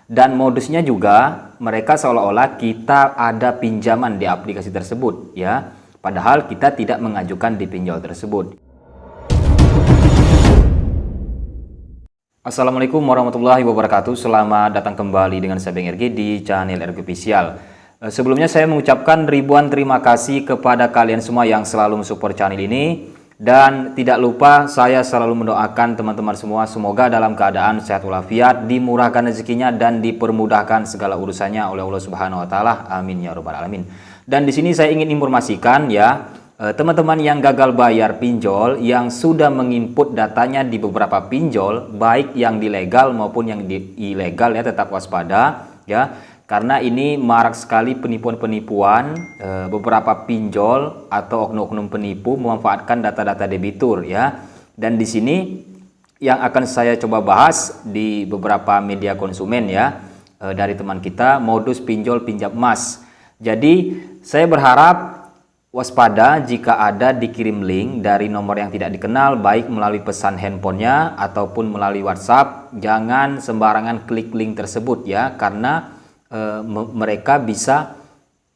Dan modusnya juga mereka seolah-olah kita ada pinjaman di aplikasi tersebut ya. Padahal kita tidak mengajukan di pinjol tersebut. Assalamualaikum warahmatullahi wabarakatuh. Selamat datang kembali dengan saya Beng RG di channel RG Official. Sebelumnya saya mengucapkan ribuan terima kasih kepada kalian semua yang selalu mensupport channel ini. Dan tidak lupa saya selalu mendoakan teman-teman semua semoga dalam keadaan sehat walafiat, dimurahkan rezekinya dan dipermudahkan segala urusannya oleh Allah Subhanahu wa taala. Amin ya rabbal alamin. Dan di sini saya ingin informasikan ya, teman-teman yang gagal bayar pinjol, yang sudah menginput datanya di beberapa pinjol, baik yang dilegal maupun yang ilegal ya, tetap waspada ya. Karena ini marak sekali penipuan-penipuan, beberapa pinjol atau oknum-oknum penipu memanfaatkan data-data debitur ya. Dan di sini yang akan saya coba bahas di beberapa media konsumen ya, dari teman kita, modus pinjol pinjam emas. Jadi saya berharap waspada jika ada dikirim link dari nomor yang tidak dikenal, baik melalui pesan handphonenya ataupun melalui WhatsApp. Jangan sembarangan klik link tersebut ya, karena mereka bisa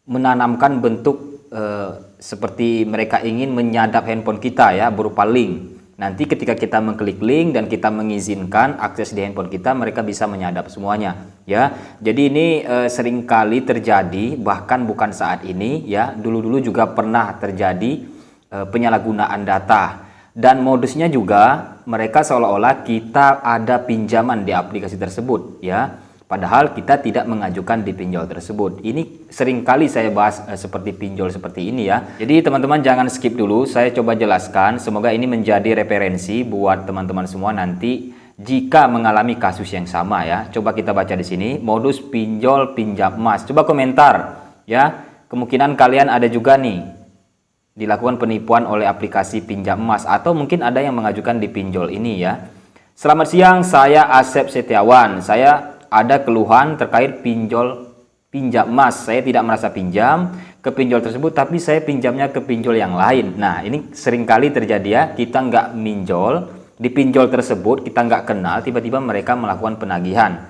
menanamkan bentuk seperti mereka ingin menyadap handphone kita ya, berupa link. Nanti ketika kita mengklik link dan kita mengizinkan akses di handphone kita, mereka bisa menyadap semuanya ya. Jadi ini sering kali terjadi, bahkan bukan saat ini ya, dulu-dulu juga pernah terjadi penyalahgunaan data. Dan modusnya juga mereka seolah-olah kita ada pinjaman di aplikasi tersebut ya. Padahal kita tidak mengajukan di pinjol tersebut. Ini sering kali saya bahas seperti pinjol seperti ini ya. Jadi teman-teman jangan skip dulu, saya coba jelaskan. Semoga ini menjadi referensi buat teman-teman semua nanti jika mengalami kasus yang sama ya. Coba kita baca di sini, modus pinjol pinjam emas. Coba komentar ya. Kemungkinan kalian ada juga nih dilakukan penipuan oleh aplikasi pinjam emas, atau mungkin ada yang mengajukan di pinjol ini ya. Selamat siang, saya Asep Setiawan. Saya ada keluhan terkait pinjam emas. Saya tidak merasa pinjam ke pinjol tersebut, tapi saya pinjamnya ke pinjol yang lain. Nah, ini seringkali terjadi ya, kita nggak minjol di pinjol tersebut, kita nggak kenal, tiba-tiba mereka melakukan penagihan.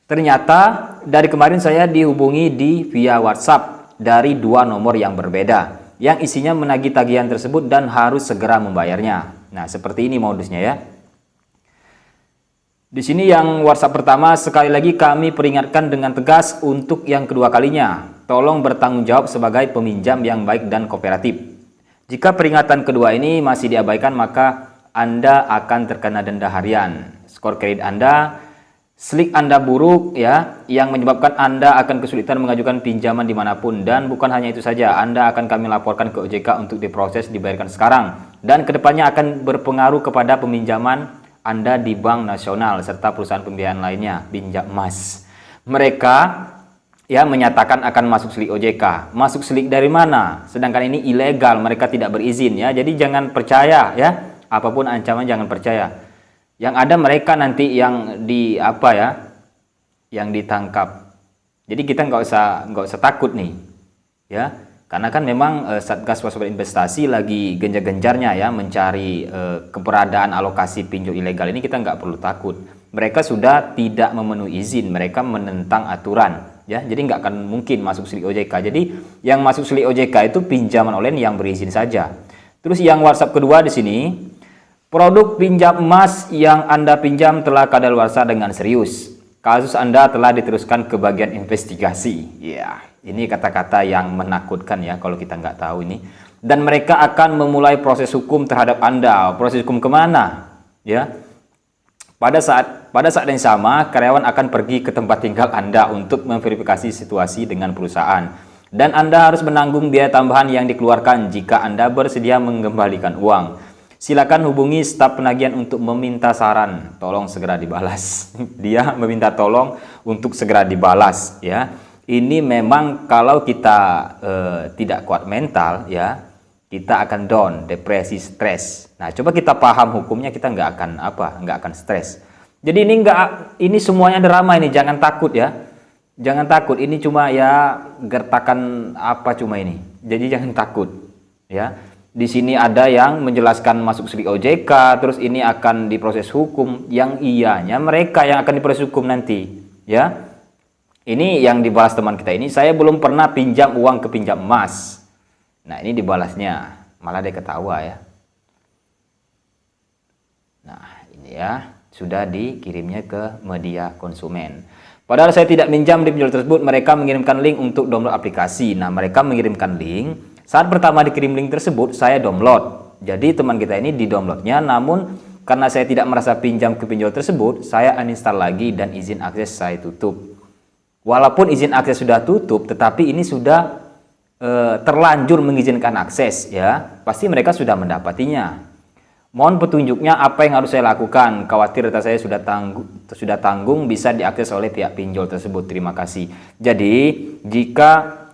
Ternyata dari kemarin saya dihubungi via WhatsApp dari dua nomor yang berbeda, yang isinya menagih tagihan tersebut dan harus segera membayarnya. Nah, seperti ini modusnya ya. Di sini yang WhatsApp pertama, sekali lagi kami peringatkan dengan tegas untuk yang kedua kalinya. Tolong bertanggung jawab sebagai peminjam yang baik dan kooperatif. Jika peringatan kedua ini masih diabaikan, maka Anda akan terkena denda harian. Skor kredit Anda, slik Anda buruk ya, yang menyebabkan Anda akan kesulitan mengajukan pinjaman dimanapun. Dan bukan hanya itu saja, Anda akan kami laporkan ke OJK untuk diproses dibayarkan sekarang. Dan kedepannya akan berpengaruh kepada peminjaman Anda di Bank Nasional serta perusahaan pembiayaan lainnya pinjam emas. Mereka ya menyatakan akan masuk slik OJK. Masuk slik dari mana? Sedangkan ini ilegal, mereka tidak berizin ya. Jadi jangan percaya ya, apapun ancaman jangan percaya. Yang ada mereka nanti yang yang ditangkap. Jadi kita nggak usah takut nih ya. Karena kan memang Satgas Waspada Investasi lagi genjar-genjarnya ya mencari keberadaan alokasi pinjol ilegal ini. Kita nggak perlu takut. Mereka sudah tidak memenuhi izin, mereka menentang aturan ya. Jadi nggak akan mungkin masuk slik OJK. Jadi yang masuk slik OJK itu pinjaman online yang berizin saja. Terus yang WhatsApp kedua di sini, produk pinjam emas yang Anda pinjam telah kadaluarsa dengan serius. Kasus Anda telah diteruskan ke bagian investigasi. Ya, ini kata-kata yang menakutkan ya kalau kita nggak tahu ini. Dan mereka akan memulai proses hukum terhadap Anda. Proses hukum kemana? Ya, pada saat yang sama, karyawan akan pergi ke tempat tinggal Anda untuk memverifikasi situasi dengan perusahaan. Dan Anda harus menanggung biaya tambahan yang dikeluarkan jika Anda bersedia mengembalikan uang. Silakan hubungi staf penagihan untuk meminta saran. Tolong segera dibalas. Dia meminta tolong untuk segera dibalas ya. Ini memang kalau kita tidak kuat mental ya, kita akan down, depresi, stres. Nah, coba kita paham hukumnya, kita nggak akan stres. Jadi ini semuanya drama ini, jangan takut ya. Jangan takut, ini cuma ya gertakan cuma ini. Jadi jangan takut ya. Di sini ada yang menjelaskan masuk slik OJK, terus ini akan diproses hukum, yang ianya mereka yang akan diproses hukum nanti, ya. Ini yang dibalas teman kita ini, saya belum pernah pinjam uang ke pinjam emas. Nah, ini dibalasnya, malah dia ketawa ya. Nah, ini ya, sudah dikirimnya ke media konsumen. Padahal saya tidak minjam di pinjol tersebut, mereka mengirimkan link untuk download aplikasi. Nah, mereka mengirimkan link, saat pertama dikirim link tersebut, saya download. Jadi teman kita ini di-downloadnya, namun karena saya tidak merasa pinjam ke pinjol tersebut, saya uninstall lagi dan izin akses saya tutup. Walaupun izin akses sudah tutup, tetapi ini sudah terlanjur mengizinkan akses ya. Pasti mereka sudah mendapatinya. Mohon petunjuknya apa yang harus saya lakukan. Khawatir data saya sudah tanggung bisa diakses oleh pihak pinjol tersebut. Terima kasih. Jadi, jika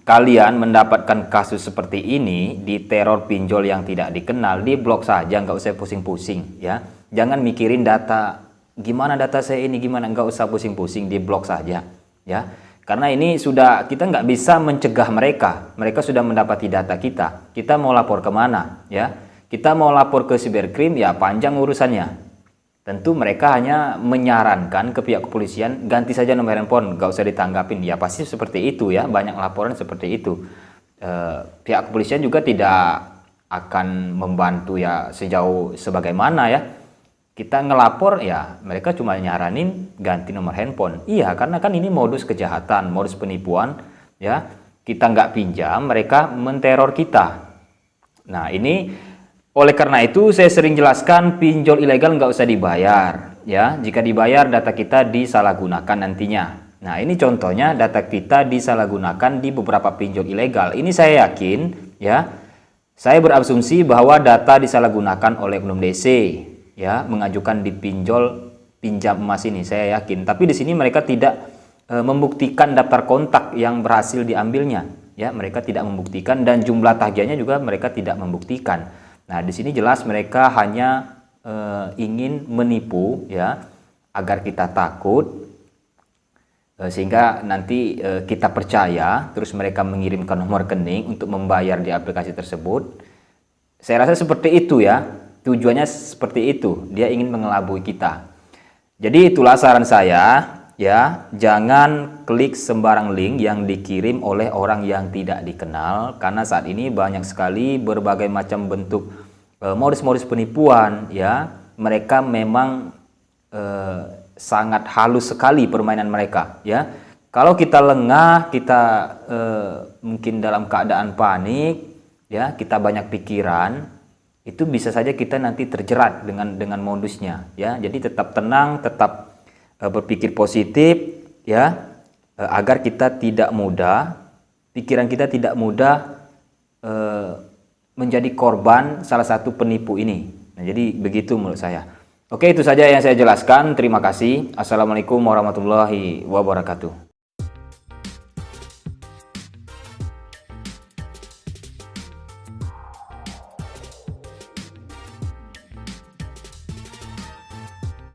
kalian mendapatkan kasus seperti ini di teror pinjol yang tidak dikenal, di blok saja, nggak usah pusing-pusing ya. Jangan mikirin data, gimana data saya ini, gimana, nggak usah pusing-pusing, di blok saja ya. Karena ini sudah, kita nggak bisa mencegah mereka sudah mendapati data kita mau lapor kemana ya, kita mau lapor ke cybercrime ya panjang urusannya. Tentu mereka hanya menyarankan ke pihak kepolisian, ganti saja nomor handphone, nggak usah ditanggapin ya, pasti seperti itu ya, banyak laporan seperti itu. Pihak kepolisian juga tidak akan membantu ya sejauh sebagaimana ya. Kita ngelapor ya, mereka cuma nyaranin ganti nomor handphone. Iya, karena kan ini modus kejahatan, modus penipuan ya. Kita nggak pinjam, mereka menteror kita. Nah, ini oleh karena itu saya sering jelaskan pinjol ilegal nggak usah dibayar ya. Jika dibayar data kita disalahgunakan nantinya. Nah, ini contohnya data kita disalahgunakan di beberapa pinjol ilegal. Ini saya yakin ya. Saya berasumsi bahwa data disalahgunakan oleh oknum DC ya, mengajukan di pinjam emas ini, saya yakin. Tapi di sini mereka tidak membuktikan daftar kontak yang berhasil diambilnya ya, mereka tidak membuktikan, dan jumlah tagihannya juga mereka tidak membuktikan. Nah, di sini jelas mereka hanya ingin menipu ya, agar kita takut sehingga nanti kita percaya, terus mereka mengirimkan nomor rekening untuk membayar di aplikasi tersebut. Saya rasa seperti itu ya. Tujuannya seperti itu, dia ingin mengelabui kita. Jadi itulah saran saya ya, jangan klik sembarang link yang dikirim oleh orang yang tidak dikenal, karena saat ini banyak sekali berbagai macam bentuk modus-modus penipuan ya. Mereka memang sangat halus sekali permainan mereka ya. Kalau kita lengah, kita mungkin dalam keadaan panik ya, kita banyak pikiran, itu bisa saja kita nanti terjerat dengan modusnya ya. Jadi tetap tenang, tetap berpikir positif ya, agar kita tidak mudah, pikiran kita tidak mudah menjadi korban salah satu penipu ini. Nah, jadi begitu menurut saya. Oke, itu saja yang saya jelaskan. Terima kasih. Assalamualaikum warahmatullahi wabarakatuh.